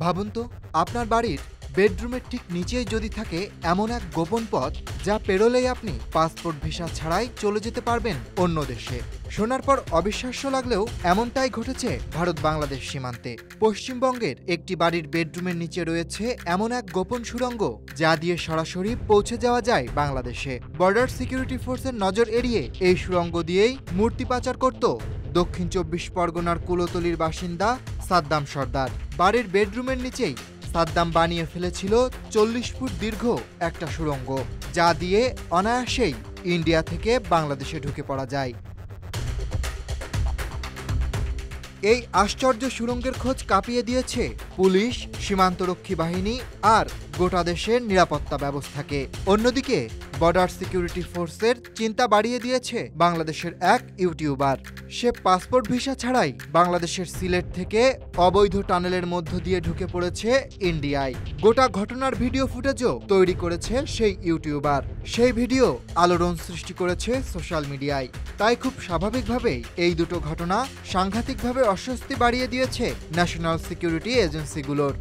ভাবুন তো, আপনার বাড়ির বেডরুমের ঠিক নিচেই যদি থাকে এমন এক গোপন পথ যা পেরোলেই আপনি পাসপোর্ট ভিসা ছাড়াই চলে যেতে পারবেন অন্য দেশে। শোনার পর অবিশ্বাস্য লাগলেও এমনটাই ঘটেছে ভারত বাংলাদেশ সীমান্তে। পশ্চিমবঙ্গের একটি বাড়ির বেডরুমের নিচে রয়েছে এমন এক গোপন সুড়ঙ্গ যা দিয়ে সরাসরি পৌঁছে যাওয়া যায় বাংলাদেশে। বর্ডার সিকিউরিটি ফোর্সের নজর এড়িয়ে এই সুড়ঙ্গ দিয়েই মূর্তি পাচার করত দক্ষিণ ২৪ পরগনার কুলতলির বাসিন্দা সাদ্দাম সর্দার। বাড়ির বেডরুমের নিচেই সাদ্দাম বানিয়ে ফেলেছিল ৪০ ফুট দীর্ঘ একটা সুড়ঙ্গ, যা দিয়ে অনায়াসেই ইন্ডিয়া থেকে বাংলাদেশে ঢুকে পড়া যায়। এই আশ্চর্য সুড়ঙ্গের খোঁজ কাঁপিয়ে দিয়েছে পুলিশ, সীমান্তরক্ষী বাহিনী আর গোটা দেশের নিরাপত্তা ব্যবস্থাকে। অন্যদিকে বর্ডার সিকিউরিটি ফোর্সের চিন্তা বাড়িয়ে দিয়েছে বাংলাদেশের এক ইউটিউবার। সে পাসপোর্ট ভিসা ছাড়াই বাংলাদেশের সিলেট থেকে অবৈধ টানেলের মধ্য দিয়ে ঢুকে পড়েছে ইন্ডিয়ায়। গোটা ঘটনার ভিডিও ফুটেজও তৈরি করেছে সেই ইউটিউবার। সেই ভিডিও আলোড়ন সৃষ্টি করেছে সোশ্যাল মিডিয়ায়। তাই খুব স্বাভাবিকভাবেই এই দুটো ঘটনা সাংঘাতিকভাবে অস্বস্তি বাড়িয়ে দিয়েছে ন্যাশনাল সিকিউরিটি এজেন্সিগুলোর।